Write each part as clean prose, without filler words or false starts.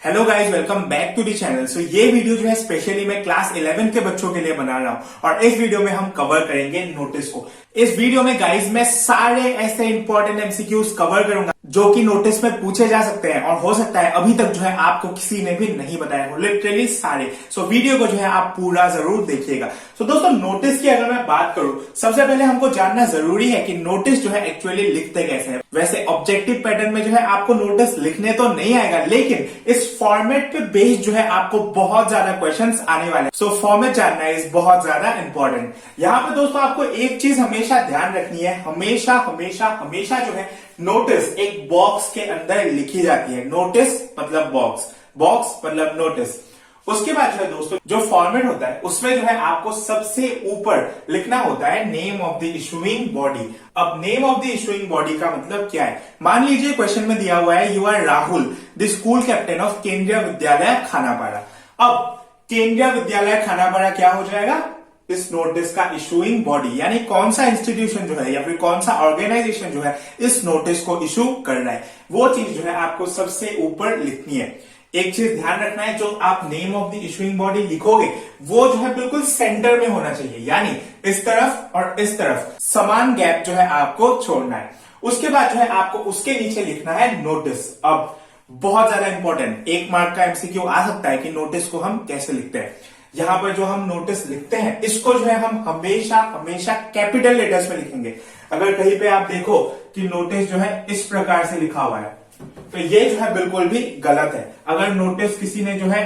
Hello guys, welcome back to the channel. So ये video जो है स्पेशली मैं क्लास 11 के बच्चों के लिए बना रहा हूं और इस वीडियो में हम कवर करेंगे नोटिस को। इस वीडियो में गाइस मैं सारे ऐसे इंपॉर्टेंट एमसीक्यूज कवर करूंगा जो कि नोटिस में पूछे जा सकते हैं और हो सकता है अभी तक जो है आपको किसी ने भी नहीं बताया हो, लिटरली सारे। सो वीडियो को जो है आप पूरा जरूर देखिएगा। सो दोस्तों, नोटिस की अगर मैं बात करूं, सबसे पहले हमको जानना जरूरी है कि नोटिस जो है एक्चुअली लिखते कैसे हैं। वैसे ऑब्जेक्टिव पैटर्न में जो है आपको नोटिस लिखने तो नहीं आएगा, लेकिन इस फॉर्मेट पे बेस्ड जो है आपको बहुत ज्यादा क्वेश्चंस आने वाले हैं। सो फॉर्मेट जानना इज बहुत ज्यादा इंपॉर्टेंट। यहाँ पे दोस्तों आपको एक चीज हमेशा ध्यान रखनी है, हमेशा हमेशा हमेशा जो है नोटिस एक बॉक्स के अंदर लिखी जाती है। नोटिस मतलब बॉक्स, बॉक्स मतलब नोटिस। उसके बाद जो है दोस्तों जो फॉर्मेट होता है उसमें जो है आपको सबसे ऊपर लिखना होता है name of the issuing body. अब name of the issuing body का मतलब क्या है? मान लीजिए क्वेश्चन में दिया हुआ है you are Rahul the school captain of Kendriya Vidyalaya Khanapara. अब केंद्रीय विद्यालय खानापाड़ा क्या हो जाएगा? इस नोटिस का इशूइंग बॉडी, यानी कौन सा इंस्टीट्यूशन जो है या फिर कौन सा ऑर्गेनाइजेशन जो है इस नोटिस को इशू कर रहा है, वो चीज जो है आपको सबसे ऊपर लिखनी है। एक चीज ध्यान रखना है, जो आप name of the issuing body लिखोगे वो जो है बिल्कुल सेंटर में होना चाहिए, यानी इस तरफ और इस तरफ समान गैप जो है आपको छोड़ना है। उसके बाद जो है आपको उसके नीचे लिखना है नोटिस। अब बहुत ज्यादा इंपॉर्टेंट, 1 मार्क का एमसीक्यू आ सकता है कि नोटिस को हम कैसे लिखते हैं। यहां पर जो हम नोटिस लिखते हैं इसको जो है हम हमेशा हमेशा कैपिटल लेटर्स में लिखेंगे। अगर कहीं पे आप देखो कि नोटिस जो है इस प्रकार से लिखा हुआ है तो ये जो है बिल्कुल भी गलत है। अगर नोटिस किसी ने जो है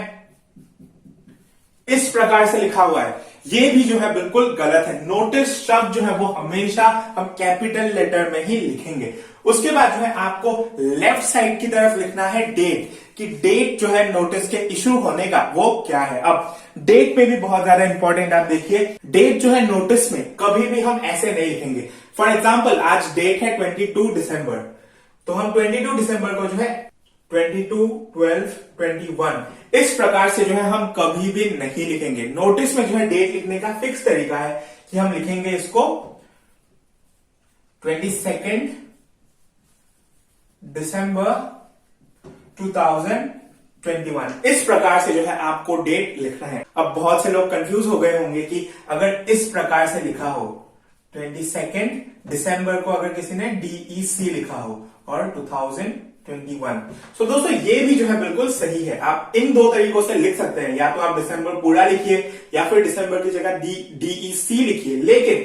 इस प्रकार से लिखा हुआ है, ये भी जो है बिल्कुल गलत है। नोटिस शब्द जो है वो हमेशा हम कैपिटल लेटर में ही लिखेंगे। उसके बाद जो है आपको लेफ्ट साइड की तरफ लिखना है डेट, कि डेट जो है नोटिस के इशू होने का वो क्या है। अब डेट पे भी बहुत ज्यादा इंपॉर्टेंट, आप देखिए डेट जो है नोटिस में कभी भी हम ऐसे नहीं लिखेंगे। फॉर एग्जाम्पल आज डेट है 22 दिसंबर, तो हम 22 दिसंबर को जो है 22, 12, 21 इस प्रकार से जो है हम कभी भी नहीं लिखेंगे। नोटिस में जो है डेट लिखने का फिक्स तरीका है कि हम लिखेंगे इसको 22 दिसंबर 2021 इस प्रकार से जो है आपको डेट लिखना है। अब बहुत से लोग कंफ्यूज हो गए होंगे कि अगर इस प्रकार से लिखा हो 22 दिसंबर को अगर किसी ने DEC लिखा हो और 2021, सो दोस्तों ये भी जो है बिल्कुल सही है। आप इन दो तरीकों से लिख सकते हैं, या तो आप दिसंबर पूरा लिखिए या फिर दिसंबर की जगह DEC लिखिए, लेकिन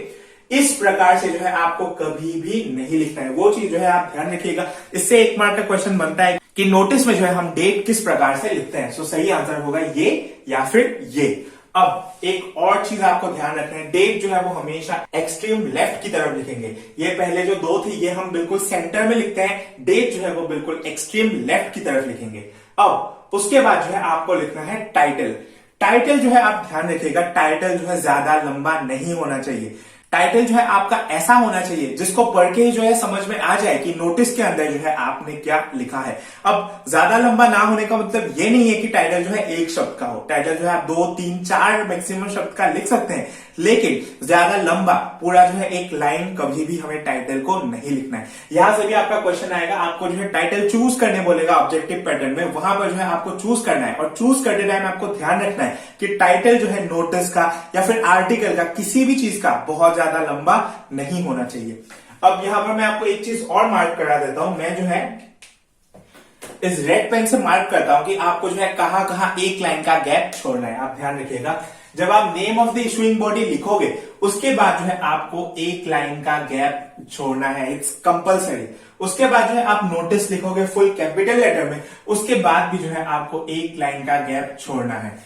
इस प्रकार से जो है आपको कभी भी नहीं लिखना है। वो चीज जो है आप ध्यान रखिएगा। इससे 1 मार्क का क्वेश्चन बनता है कि नोटिस में जो है हम डेट किस प्रकार से लिखते हैं। सो सही आंसर होगा ये या फिर ये। अब एक और चीज आपको ध्यान रखना है, डेट जो है वो हमेशा एक्सट्रीम लेफ्ट की तरफ लिखेंगे। ये पहले जो 2 थी ये हम बिल्कुल सेंटर में लिखते हैं, डेट जो है वो बिल्कुल एक्सट्रीम लेफ्ट की तरफ लिखेंगे। अब उसके बाद जो है आपको लिखना है टाइटल। टाइटल जो है आप ध्यान रखिएगा, टाइटल जो है ज्यादा लंबा नहीं होना चाहिए। टाइटल जो है आपका ऐसा होना चाहिए जिसको पढ़ के ही जो है समझ में आ जाए कि नोटिस के अंदर जो है आपने क्या लिखा है। अब ज्यादा लंबा ना होने का मतलब ये नहीं है कि टाइटल जो है 1 शब्द का हो। टाइटल जो है आप 2, 3, 4 मैक्सिमम शब्द का लिख सकते हैं, लेकिन ज्यादा लंबा पूरा जो है 1 लाइन कभी भी हमें टाइटल को नहीं लिखना है। यहां से भी आपका क्वेश्चन आएगा, आपको जो है टाइटल चूज करने बोलेगा ऑब्जेक्टिव पैटर्न में, वहां पर जो है आपको चूज करना है और चूज करते टाइम आपको ध्यान रखना है कि टाइटल जो है नोटिस का या फिर आर्टिकल का, किसी भी चीज का बहुत ज्यादा लंबा नहीं होना चाहिए। अब यहां पर मैं आपको एक चीज और मार्क करा देता हूं। मैं जो है इस रेड पेन से मार्क करता हूं कि आपको जो है कहां कहां 1 लाइन का गैप छोड़ना है। आप ध्यान रखिएगा, जब आप name of the issuing body लिखोगे उसके बाद जो है आपको 1 लाइन का गैप छोड़ना है, इट्स कंपल्सरी। उसके बाद जो है आप नोटिस लिखोगे फुल कैपिटल लेटर में, उसके बाद भी जो है आपको 1 लाइन का गैप छोड़ना है।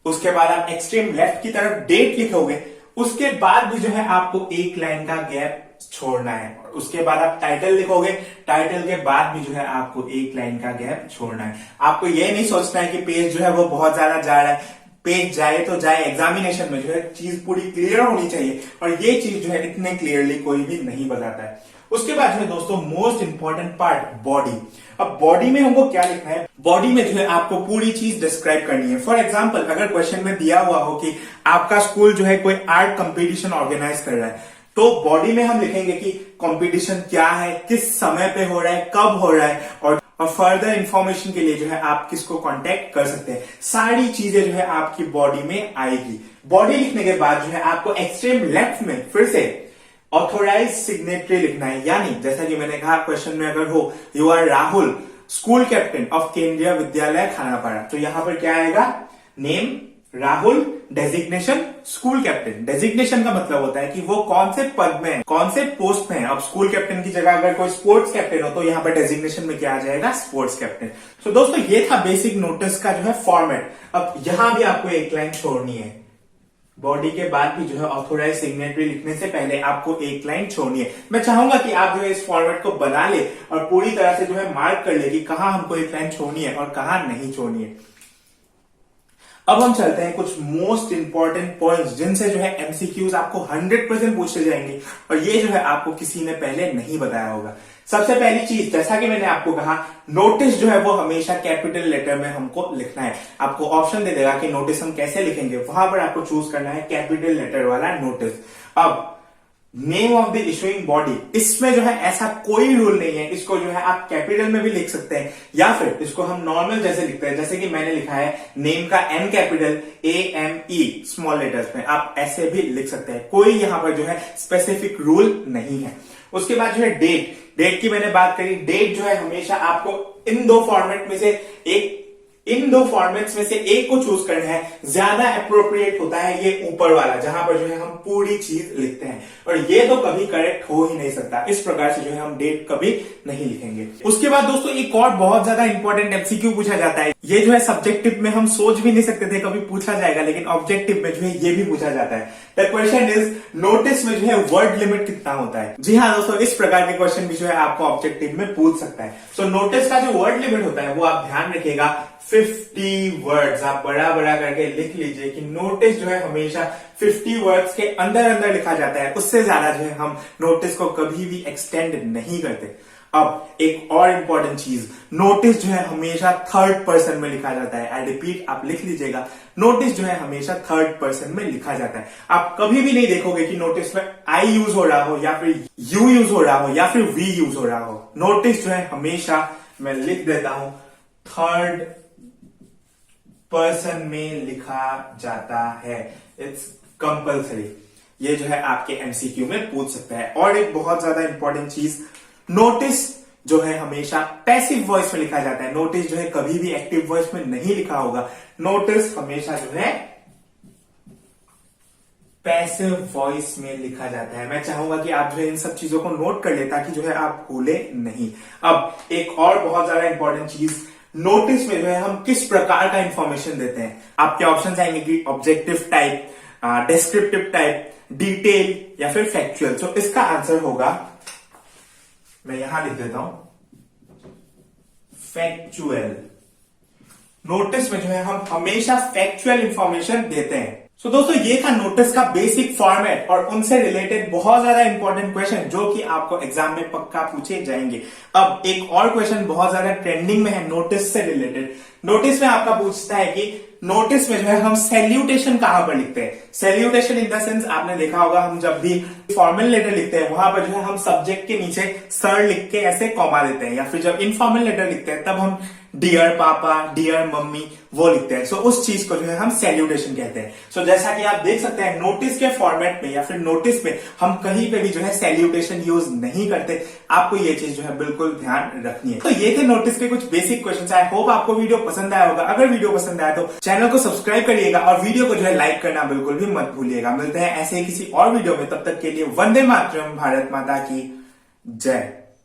उसके बाद आप एक्सट्रीम लेफ्ट की तरफ डेट लिखोगे, उसके बाद भी जो है आपको 1 लाइन का गैप छोड़ना है। उसके बाद आप टाइटल लिखोगे, टाइटल के बाद भी जो है आपको 1 लाइन का गैप छोड़ना है। आपको ये नहीं सोचना है कि पेज जो है वो बहुत ज्यादा जा रहा है। पेज जाए तो जाए, एग्जामिनेशन में जो है चीज पूरी क्लियर होनी चाहिए और ये चीज जो है इतने क्लियरली कोई भी नहीं बताता है। उसके बाद जो है दोस्तों मोस्ट इंपॉर्टेंट पार्ट, बॉडी। अब बॉडी में हमको क्या लिखना है? बॉडी में जो है आपको पूरी चीज डिस्क्राइब करनी है। फॉर एग्जाम्पल अगर क्वेश्चन में दिया हुआ हो कि आपका स्कूल जो है कोई आर्ट कंपटीशन ऑर्गेनाइज कर रहा है, तो बॉडी में हम लिखेंगे कि कंपटीशन क्या है, किस समय पे हो रहा है, कब हो रहा है और फर्दर इंफॉर्मेशन के लिए जो है आप किसको कांटेक्ट कर सकते हैं। सारी चीजें जो है आपकी बॉडी में आएगी। बॉडी लिखने के बाद जो है आपको एक्सट्रीम लेफ्ट में फिर से ऑथोराइज सिग्नेटरी लिखना है, यानी जैसा कि मैंने कहा क्वेश्चन में अगर हो you are Rahul school captain of Kendriya Vidyalaya Khanapara, तो यहां पर क्या आएगा, name Rahul, designation school captain. Designation का मतलब होता है कि वो कौन से पद में है, कौन से पोस्ट में है। अब स्कूल कैप्टन की जगह अगर कोई स्पोर्ट्स कैप्टन हो तो यहां पर डेजिग्नेशन में क्या आ जाएगा, स्पोर्ट्स कैप्टन। तो दोस्तों ये था बेसिक नोटिस का जो है फॉर्मेट। अब यहां भी आपको एक लाइन छोड़नी है, बॉडी के बाद भी जो है ऑथोराइज सिग्नेटरी लिखने से पहले आपको एक लाइन छोड़नी है। मैं चाहूंगा कि आप जो है इस फॉर्मेट को बना ले और पूरी तरह से जो है मार्क कर ले कि कहां हमको एक लाइन छोड़नी है और कहां नहीं छोड़नी है। अब हम चलते हैं कुछ मोस्ट इंपॉर्टेंट पॉइंट्स जिनसे जो है एमसीक्यूज आपको 100% पूछे जाएंगे और ये जो है आपको किसी ने पहले नहीं बताया होगा। सबसे पहली चीज, जैसा कि मैंने आपको कहा, नोटिस जो है वो हमेशा कैपिटल लेटर में हमको लिखना है। आपको ऑप्शन दे देगा कि नोटिस हम कैसे लिखेंगे, वहां पर आपको चूज करना है कैपिटल लेटर वाला नोटिस। अब name of the issuing body, इसमें जो है ऐसा कोई रूल नहीं है, इसको जो है आप कैपिटल में भी लिख सकते हैं या फिर इसको हम नॉर्मल जैसे लिखते हैं, जैसे कि मैंने लिखा है नेम का N capital, AME small letters में, आप ऐसे भी लिख सकते हैं। कोई यहां पर जो है स्पेसिफिक रूल नहीं है। उसके बाद जो है डेट की मैंने बात करी। डेट जो है हमेशा आपको इन दो फॉर्मेट में से एक को चूज करना है। ज्यादा अप्रोप्रिएट होता है ये ऊपर वाला, जहां पर जो है हम पूरी चीज लिखते हैं, और ये तो कभी करेक्ट हो ही नहीं सकता। इस प्रकार से जो है हम डेट कभी नहीं लिखेंगे। उसके बाद दोस्तों एक और बहुत ज्यादा इंपॉर्टेंट एमसीक्यू पूछा जाता है। ये जो है सब्जेक्टिव में हम सोच भी नहीं सकते थे कभी पूछा जाएगा, लेकिन ऑब्जेक्टिव में जो है ये भी पूछा जाता है। द क्वेश्चन इज, नोटिस में जो है वर्ड लिमिट कितना होता है। जी हाँ दोस्तों, इस प्रकार के क्वेश्चन भी जो है आपको ऑब्जेक्टिव में पूछ सकता है। सो नोटिस का जो वर्ड लिमिट होता है वो आप ध्यान रखिएगा 50 वर्ड्स। आप बड़ा बड़ा करके लिख लीजिए कि नोटिस जो है हमेशा 50 वर्ड्स के अंदर लिखा जाता है। उससे ज्यादा जो है हम नोटिस को कभी भी एक्सटेंड नहीं करते। अब एक और इंपॉर्टेंट चीज, नोटिस जो है हमेशा थर्ड पर्सन में लिखा जाता है। आई रिपीट, आप लिख लीजिएगा, नोटिस जो है हमेशा थर्ड पर्सन में लिखा जाता है। आप कभी भी नहीं देखोगे कि नोटिस में आई यूज हो रहा हो या फिर यू यूज हो रहा हो या फिर वी यूज हो रहा हो। नोटिस जो है हमेशा, मैं लिख देता हूं, थर्ड पर्सन में लिखा जाता है। It's compulsory. ये जो है आपके एमसीक्यू में पूछ सकता है। और एक बहुत ज्यादा इंपॉर्टेंट चीज, नोटिस जो है हमेशा पैसिव वॉइस में लिखा जाता है। नोटिस जो है कभी भी एक्टिव वॉइस में नहीं लिखा होगा। नोटिस हमेशा जो है पैसिव वॉइस में लिखा जाता है। मैं चाहूंगा कि आप जो है इन सब चीजों को नोट कर ले ताकि जो है आप भूले नहीं। अब एक और बहुत ज्यादा इंपॉर्टेंट चीज, नोटिस में जो है हम किस प्रकार का इंफॉर्मेशन देते हैं। आपके ऑप्शन आएंगे कि objective type, descriptive type, detail या फिर फैक्चुअल। तो इसका आंसर होगा, मैं यहां लिख देता हूं, फैक्चुअल। नोटिस में जो है हम हमेशा फैक्चुअल इंफॉर्मेशन देते हैं। सो दोस्तों ये था नोटिस का बेसिक फॉर्मेट और उनसे रिलेटेड बहुत ज्यादा इंपॉर्टेंट क्वेश्चन जो कि आपको एग्जाम में पक्का पूछे जाएंगे। अब एक और क्वेश्चन बहुत ज्यादा ट्रेंडिंग में है नोटिस से रिलेटेड। नोटिस में आपका पूछता है कि नोटिस में जो है हम सैल्यूटेशन कहां पर लिखते हैं। सैल्यूटेशन इन द सेंस, आपने देखा होगा हम जब भी फॉर्मल लेटर लिखते हैं वहां पर जो है हम सब्जेक्ट के नीचे सर लिख के ऐसे कॉमा देते हैं, या फिर जब इनफॉर्मल लेटर लिखते हैं तब हम डियर पापा, डियर मम्मी वो लिखते हैं। सो उस चीज को जो है हम सैल्यूटेशन कहते हैं। सो जैसा कि आप देख सकते हैं नोटिस के फॉर्मेट में या फिर नोटिस में हम कहीं पे भी जो है सैल्यूटेशन यूज नहीं करते। आपको ये चीज जो है बिल्कुल ध्यान रखनी है। तो ये थे नोटिस के कुछ बेसिक क्वेश्चन। आई होप आपको वीडियो पसंद आया होगा। अगर वीडियो पसंद आया तो चैनल को सब्सक्राइब करिएगा और वीडियो को जो है लाइक करना बिल्कुल भी मत भूलिएगा। मिलते हैं ऐसे ही किसी और वीडियो में, तब तक के लिए वंदे मातरम, भारत माता की जय।